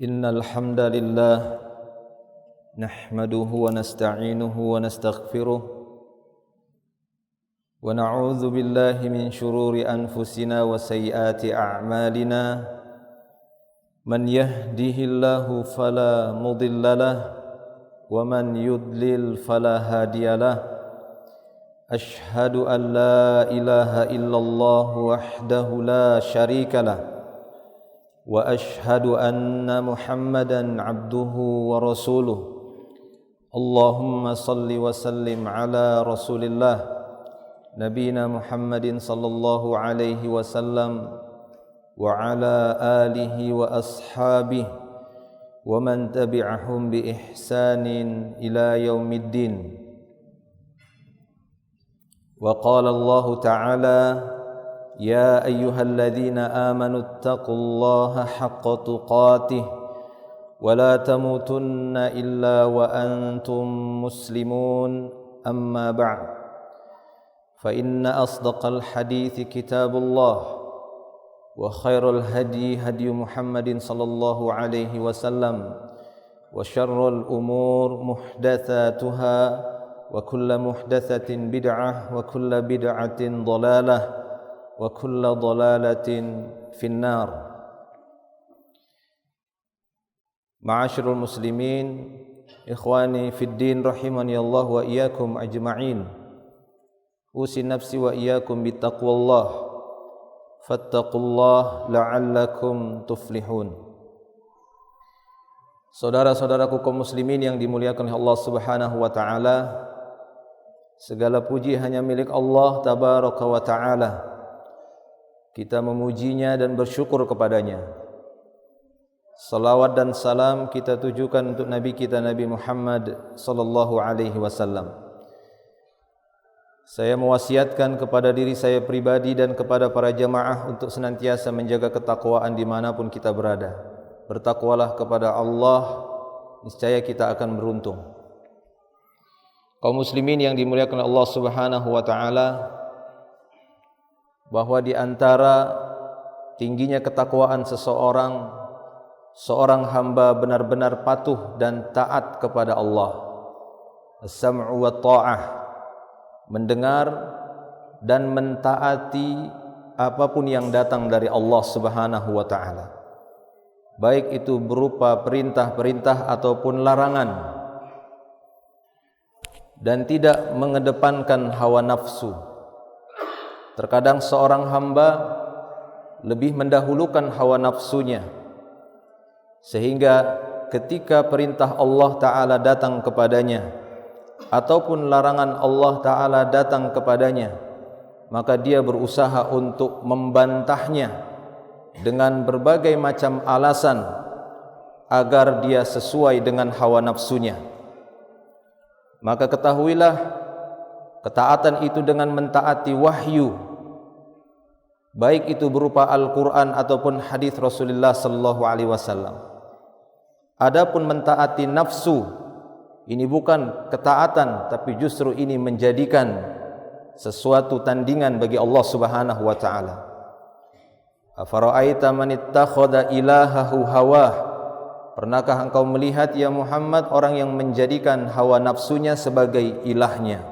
Innal hamdalillah nahmaduhu wa nasta'inuhu wa nastaghfiruh wa na'udzu billahi min shururi anfusina wa sayyiati a'malina man yahdihillahu fala mudhillalah wa man yudlil fala hadiyalah ashhadu an la ilaha illallah wahdahu la syarikalah wa ashhadu anna Muhammadan abduhu wa rasuluh. Allahumma salli wa sallim ala Rasulillah nabiyina Muhammadin sallallahu alaihi wasallam wa ala alihi wa ashabihi wa man tabi'ahum bi ihsanin ila yaumiddin. Wa qala Allah ta'ala يا أيها الذين آمنوا اتقوا الله حق تقاته ولا تموتن إلا وأنتم مسلمون أما بعد فإن أصدق الحديث كتاب الله وخير الهدي هدي محمد صلى الله عليه وسلم وشر الأمور محدثاتها وكل محدثة بدعة وكل بدعة ضلالة wa kullu dhalalatin finnar. Ma'asyiral muslimin, ikhwani fid din rahimani Allah wa iyyakum ajma'in. Usi nafsi wa iyyakum bittaqwallah. Fattaqullah la'allakum tuflihun. Saudara-saudaraku kaum muslimin yang dimuliakan Allah Subhanahu wa taala, segala puji hanya milik Allah tabaraka wa taala. Kita memujinya dan bersyukur kepadanya. Salawat dan salam kita tujukan untuk Nabi kita Nabi Muhammad sallallahu alaihi wasallam. Saya mewasiatkan kepada diri saya pribadi dan kepada para jamaah untuk senantiasa menjaga ketakwaan dimanapun kita berada. Bertakwalah kepada Allah, niscaya kita akan beruntung. Kaum muslimin yang dimuliakan Allah Subhanahu wa taala, bahwa di antara tingginya ketakwaan seorang hamba benar-benar patuh dan taat kepada Allah. As-sam'u wa ta'ah, mendengar dan mentaati apapun yang datang dari Allah Subhanahu wa taala. Baik itu berupa perintah-perintah ataupun larangan. Dan tidak mengedepankan hawa nafsu. Terkadang seorang hamba lebih mendahulukan hawa nafsunya, sehingga ketika perintah Allah Ta'ala datang kepadanya ataupun larangan Allah Ta'ala datang kepadanya, maka dia berusaha untuk membantahnya dengan berbagai macam alasan agar dia sesuai dengan hawa nafsunya. Maka ketahuilah, ketaatan itu dengan mentaati wahyu, baik itu berupa Al-Quran ataupun hadis Rasulullah sallallahu alaihi wasallam. Adapun mentaati nafsu, ini bukan ketaatan, tapi justru ini menjadikan sesuatu tandingan bagi Allah Subhanahu wa taala. Afara'aita man ittakhadha ilahahu hawah? Pernahkah engkau melihat ya Muhammad orang yang menjadikan hawa nafsunya sebagai ilahnya?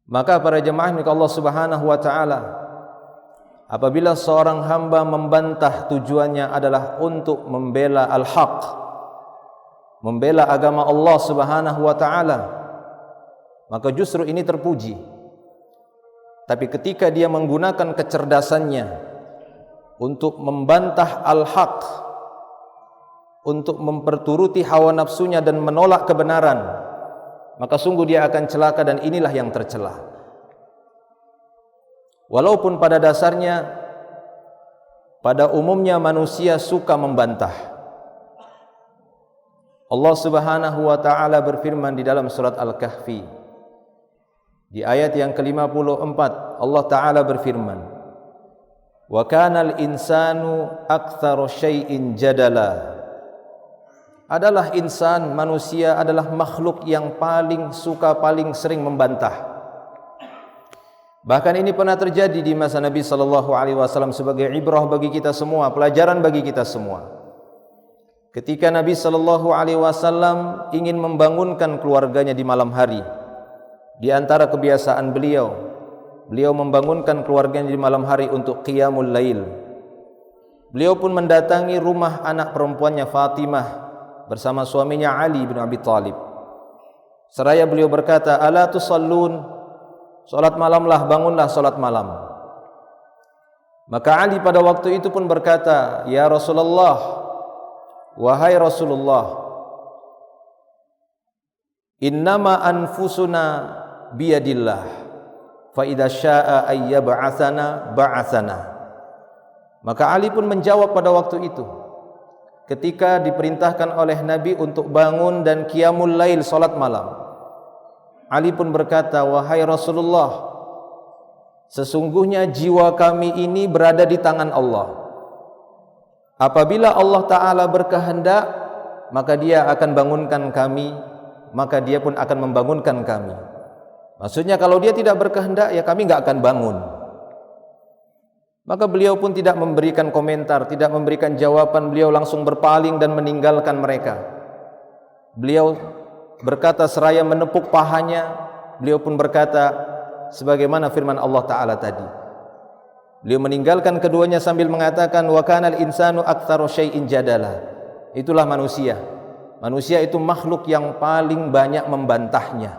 Maka para jemaah milik Allah Subhanahu wa taala, apabila seorang hamba membantah tujuannya adalah untuk membela al-haq, membela agama Allah Subhanahu wa taala, maka justru ini terpuji. Tapi ketika dia menggunakan kecerdasannya untuk membantah al-haq, untuk memperturuti hawa nafsunya dan menolak kebenaran, maka sungguh dia akan celaka, dan inilah yang tercela. Walaupun pada dasarnya, pada umumnya manusia suka membantah. Allah Subhanahu wa taala berfirman di dalam surat Al-Kahfi di ayat yang ke-54, Allah Taala berfirman, "Wa kanal insanu aktsara syai'in jadala." Adalah insan, manusia adalah makhluk yang paling suka, paling sering membantah. Bahkan ini pernah terjadi di masa Nabi sallallahu alaihi wasallam sebagai ibrah bagi kita semua, pelajaran bagi kita semua. ketika Nabi sallallahu alaihi wasallam ingin membangunkan keluarganya di malam hari. Di antara kebiasaan beliau membangunkan keluarganya di malam hari untuk qiyamul lail. Beliau pun mendatangi rumah anak perempuannya Fatimah bersama suaminya Ali bin Abi Thalib. Seraya beliau berkata, "Ala tusallun?" Salat malamlah, bangunlah salat malam. Maka Ali pada waktu itu pun berkata, "Ya Rasulullah, wahai Rasulullah, innama anfusuna biyadillah, fa idza syaa'a ay yab'atsana ba'atsana." Maka Ali pun menjawab pada waktu itu, ketika diperintahkan oleh Nabi untuk bangun dan qiyamul lail, salat malam. Ali pun berkata, "Wahai Rasulullah, sesungguhnya jiwa kami ini berada di tangan Allah. Apabila Allah Ta'ala berkehendak, maka Dia akan bangunkan kami, maka Dia pun akan membangunkan kami." Maksudnya kalau Dia tidak berkehendak, ya kami enggak akan bangun. Maka beliau pun tidak memberikan komentar, tidak memberikan jawaban. Beliau langsung berpaling dan meninggalkan mereka. Beliau berkata seraya menepuk pahanya. Beliau pun berkata sebagaimana firman Allah Ta'ala tadi. Beliau meninggalkan keduanya sambil mengatakan, "Wa kanal insanu aktsaru syai'in jadala." Itulah manusia. Manusia itu makhluk yang paling banyak membantahnya.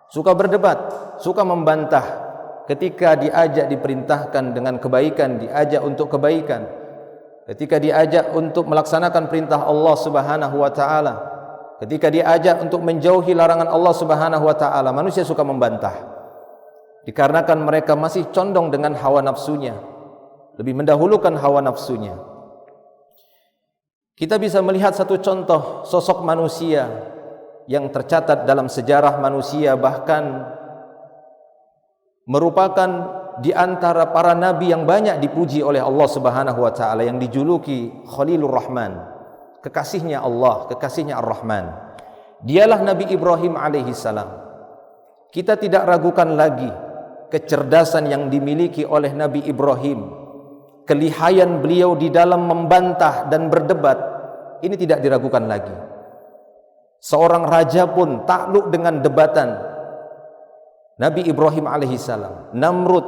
Suka berdebat, suka membantah. Ketika diajak diperintahkan dengan kebaikan, diajak untuk kebaikan. Ketika diajak untuk melaksanakan perintah Allah Subhanahu wa taala, ketika diajak untuk menjauhi larangan Allah Subhanahu wa taala, manusia suka membantah. Dikarenakan mereka masih condong dengan hawa nafsunya, lebih mendahulukan hawa nafsunya. Kita bisa melihat satu contoh sosok manusia yang tercatat dalam sejarah manusia, bahkan merupakan di antara para nabi yang banyak dipuji oleh Allah Subhanahu wa taala, yang dijuluki Khalilur Rahman, kekasihnya Allah, kekasihnya Ar-Rahman. Dialah Nabi Ibrahim alaihi salam. Kita tidak ragukan lagi kecerdasan yang dimiliki oleh Nabi Ibrahim, kelihayan beliau di dalam membantah dan berdebat, ini tidak diragukan lagi. Seorang raja pun takluk dengan debatan Nabi Ibrahim alaihissalam. Namrud,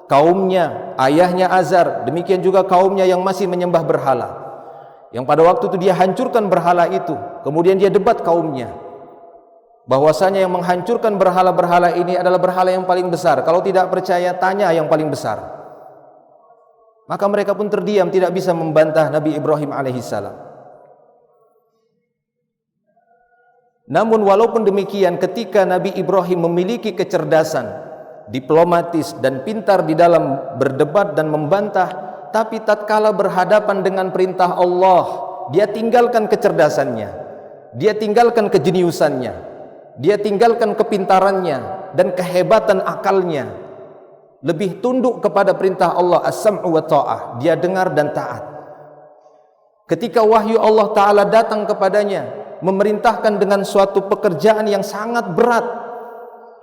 kaumnya, ayahnya Azar, demikian juga kaumnya yang masih menyembah berhala, yang pada waktu itu dia hancurkan berhala itu. Kemudian dia debat kaumnya bahwasanya yang menghancurkan berhala-berhala ini adalah berhala yang paling besar. Kalau tidak percaya, tanya yang paling besar. Maka mereka pun terdiam, tidak bisa membantah Nabi Ibrahim alaihissalam. Namun walaupun demikian, ketika Nabi Ibrahim memiliki kecerdasan, diplomatis dan pintar di dalam berdebat dan membantah, tapi tatkala berhadapan dengan perintah Allah, dia tinggalkan kecerdasannya, dia tinggalkan kejeniusannya, dia tinggalkan kepintarannya dan kehebatan akalnya, lebih tunduk kepada perintah Allah, as-sam'u wa ta'ah, dia dengar dan taat. Ketika wahyu Allah Ta'ala datang kepadanya, memerintahkan dengan suatu pekerjaan yang sangat berat,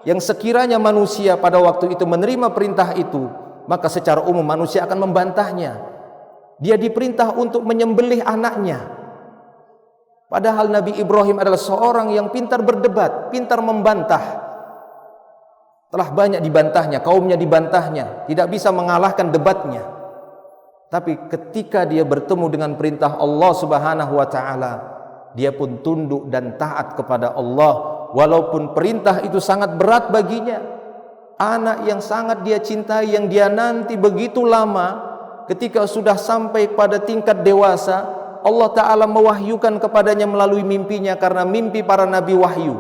yang sekiranya manusia pada waktu itu menerima perintah itu, maka secara umum manusia akan membantahnya. Dia diperintah untuk menyembelih anaknya, padahal Nabi Ibrahim adalah seorang yang pintar berdebat, pintar membantah. Telah banyak dibantahnya, kaumnya dibantahnya, tidak bisa mengalahkan debatnya. Tapi ketika dia bertemu dengan perintah Allah Subhanahu wa taala, dia pun tunduk dan taat kepada Allah, walaupun perintah itu sangat berat baginya. Anak yang sangat dia cintai, yang dia nanti begitu lama, ketika sudah sampai pada tingkat dewasa, Allah Ta'ala mewahyukan kepadanya melalui mimpinya, karena mimpi para nabi wahyu.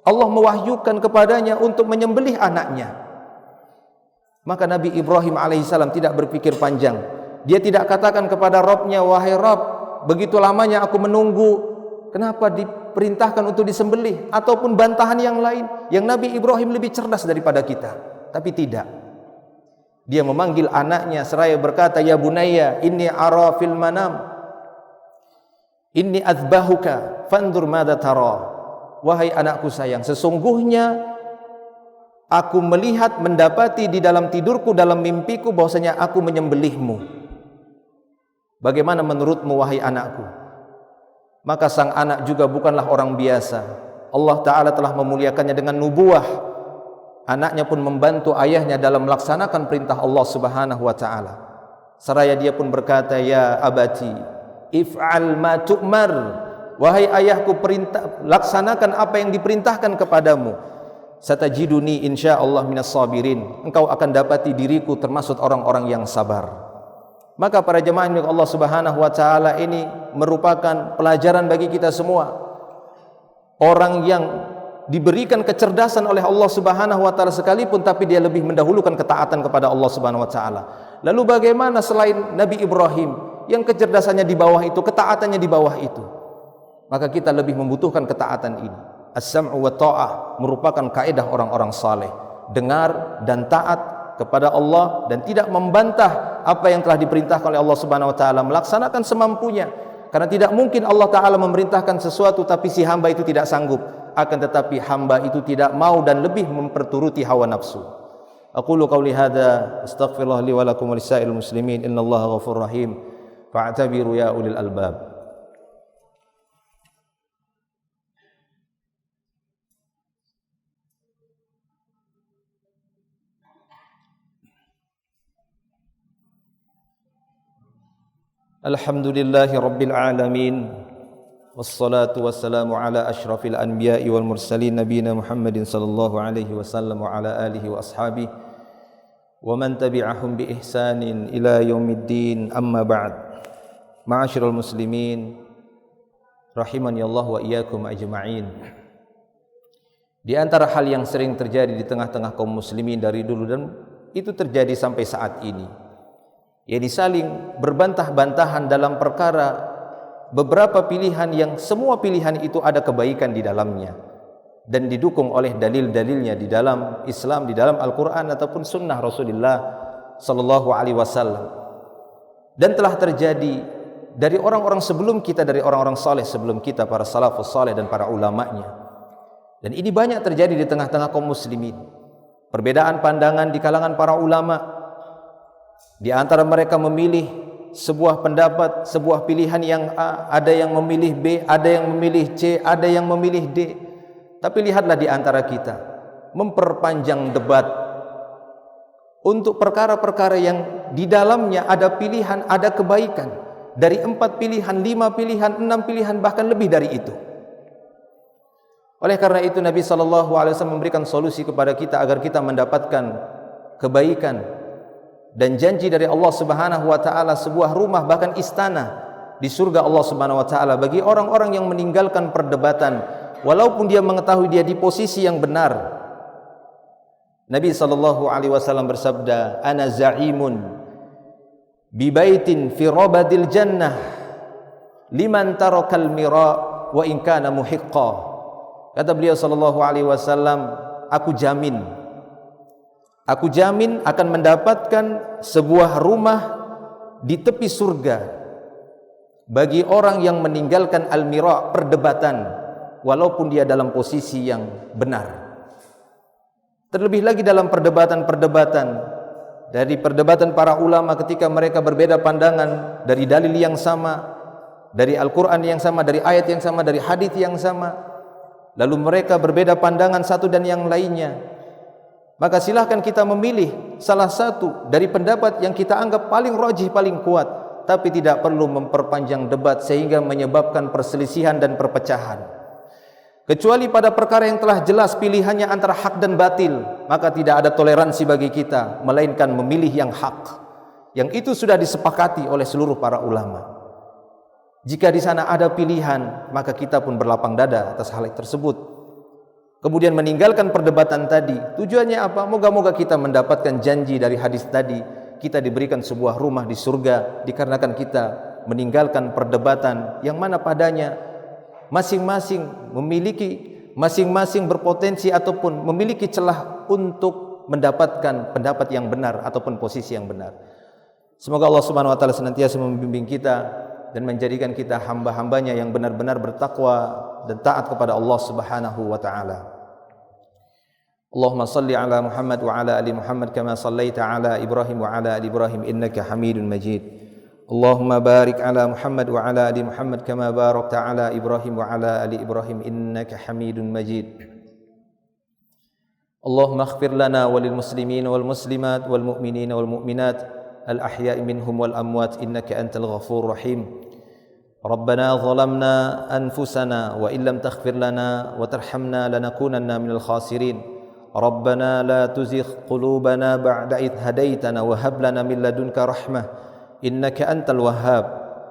Allah mewahyukan kepadanya untuk menyembelih anaknya. Maka Nabi Ibrahim alaihissalam tidak berpikir panjang. Dia tidak katakan kepada Rabbnya, "Wahai Rabb, begitu lamanya aku menunggu, kenapa diperintahkan untuk disembelih?" Ataupun bantahan yang lain. Yang Nabi Ibrahim lebih cerdas daripada kita. Tapi tidak. Dia memanggil anaknya seraya berkata, "Ya bunayya, inni ara fil manam, inni azbahuka, fandur madza tara." Wahai anakku sayang, sesungguhnya aku melihat, mendapati di dalam tidurku, dalam mimpiku, bahwasanya aku menyembelihmu. Bagaimana menurutmu wahai anakku? maka sang anak juga bukanlah orang biasa. Allah Ta'ala telah memuliakannya dengan nubuah. Anaknya pun membantu ayahnya dalam melaksanakan perintah Allah Subhanahu wa Ta'ala. Seraya dia pun berkata, ya abati, if'al ma tu'mar. Wahai ayahku, laksanakan apa yang diperintahkan kepadamu. Satajiduni insyaallah minas sabirin. Engkau akan dapati diriku termasuk orang-orang yang sabar. Maka para jemaah milik Allah Subhanahu wa Ta'ala, ini merupakan pelajaran bagi kita semua. Orang yang diberikan kecerdasan oleh Allah Subhanahu wa Ta'ala sekalipun, tapi dia lebih mendahulukan ketaatan kepada Allah Subhanahu wa Ta'ala. Lalu bagaimana selain Nabi Ibrahim yang kecerdasannya di bawah itu, ketaatannya di bawah itu? Maka kita lebih membutuhkan ketaatan ini. As-sam'u wa ta'ah merupakan kaidah orang-orang saleh. Dengar dan taat kepada Allah dan tidak membantah apa yang telah diperintahkan oleh Allah Subhanahu wa Ta'ala, melaksanakan semampunya. Karena tidak mungkin Allah Ta'ala memerintahkan sesuatu tapi si hamba itu tidak sanggup. Akan tetapi hamba itu tidak mau dan lebih memperturuti hawa nafsu. Aqulu qawli hadza astaghfirullah li wa lakum wa lisa'il muslimin innallaha ghafurur rahim fa'tabiru ya ulil albab. Alhamdulillahi rabbil alamin, wassalatu wassalamu ala ashrafil anbiya'i wal mursalin nabiyina Muhammadin sallallahu alaihi wasallam wa ala alihi wa ashabihi wa man tabi'ahum bi ihsanin ila yaumiddin, amma ba'd. Ma'asyiral muslimin rahimani Allah wa iyyakum ajma'in. Di antara hal yang sering terjadi di tengah-tengah kaum muslimin dari dulu dan itu terjadi sampai saat ini, yakni saling berbantah-bantahan dalam perkara beberapa pilihan yang semua pilihan itu ada kebaikan di dalamnya dan didukung oleh dalil-dalilnya di dalam Islam, di dalam Al-Quran ataupun sunnah Rasulullah sallallahu alaihi wasallam. Dan telah terjadi dari orang-orang sebelum kita, dari orang-orang saleh sebelum kita, para salafus saleh dan para ulamanya. Dan ini banyak terjadi di tengah-tengah kaum muslimin. Perbedaan pandangan di kalangan para ulama. Di antara mereka memilih sebuah pendapat, sebuah pilihan yang A, ada yang memilih B, ada yang memilih C, ada yang memilih D. Tapi lihatlah di antara kita, memperpanjang debat untuk perkara-perkara yang di dalamnya ada pilihan, ada kebaikan. Dari 4 pilihan, 5 pilihan, 6 pilihan, bahkan lebih dari itu. Oleh karena itu Nabi SAW memberikan solusi kepada kita agar kita mendapatkan kebaikan dan janji dari Allah Subhanahu wa Ta'ala, sebuah rumah bahkan istana di surga Allah Subhanahu wa Ta'ala bagi orang-orang yang meninggalkan perdebatan walaupun dia mengetahui dia di posisi yang benar. Nabi sallallahu alaihi wasallam bersabda, ana za'imun bi baitin fi rabadil jannah liman tarakal mira wa in kana muhiqqa. Kata beliau sallallahu alaihi wasallam, aku jamin akan mendapatkan sebuah rumah di tepi surga bagi orang yang meninggalkan al-mira', perdebatan, walaupun dia dalam posisi yang benar. Terlebih lagi dalam perdebatan-perdebatan, dari perdebatan para ulama ketika mereka berbeda pandangan dari dalil yang sama, dari Al-Quran yang sama, dari ayat yang sama, dari hadis yang sama, lalu mereka berbeda pandangan satu dan yang lainnya. Maka silahkan kita memilih salah satu dari pendapat yang kita anggap paling rajih, paling kuat, tapi tidak perlu memperpanjang debat sehingga menyebabkan perselisihan dan perpecahan. Kecuali pada perkara yang telah jelas pilihannya antara hak dan batil, maka tidak ada toleransi bagi kita melainkan memilih yang hak, yang itu sudah disepakati oleh seluruh para ulama. Jika di sana ada pilihan, maka kita pun berlapang dada atas hal tersebut. Kemudian meninggalkan perdebatan tadi. Tujuannya apa? Moga-moga kita mendapatkan janji dari hadis tadi. Kita diberikan sebuah rumah di surga dikarenakan kita meninggalkan perdebatan yang mana padanya masing-masing berpotensi ataupun memiliki celah untuk mendapatkan pendapat yang benar ataupun posisi yang benar. Semoga Allah Subhanahu wa Ta'ala senantiasa membimbing kita dan menjadikan kita hamba-hambanya yang benar-benar bertakwa dan taat kepada Allah Subhanahu wa Ta'ala. Allahumma salli ala Muhammad wa ala ali Muhammad kama sallaita ala Ibrahim wa ala ali Ibrahim innaka Hamidun Majid. Allahumma barik ala Muhammad wa ala ali Muhammad kama barakta ala Ibrahim wa ala ali Ibrahim innaka Hamidun Majid. Allahumma ighfir lana walil muslimin wal muslimat wal mu'minin wal mu'minat al ahya'i minhum wal amwat innaka antal ghafurur rahim. Rabbana zalamna anfusana wa illam taghfir lana wa tarhamna lanakunanna minal khasirin. Rabbana la tuzigh qulubana ba'da idh hadaitana wa hab lana min ladunka rahmah innaka antal wahhab.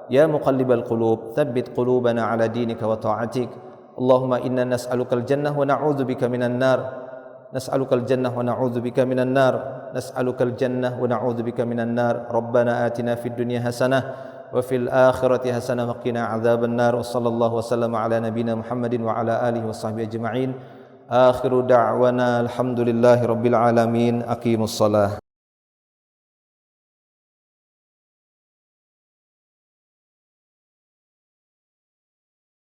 Ya muqallibal qulub thabbit qulubana ala dinika wa ta'atik. Allahumma inna nas'alukal jannah wa na'udzubika minan nar. Nas'alukal jannah wa na'udzubika minan nar. Nas'alukal jannah wa na'udzubika minan nar. Rabbana atina fid dunya hasanah wa fil akhirati hasanah wa qina adzaban nar. Wa sallallahu wasallam ala nabiyyina Muhammadin wa ala alihi washabbihi ajma'in. Akhiru da'wana alhamdulillahi rabbil alamin. Aqimus shalah.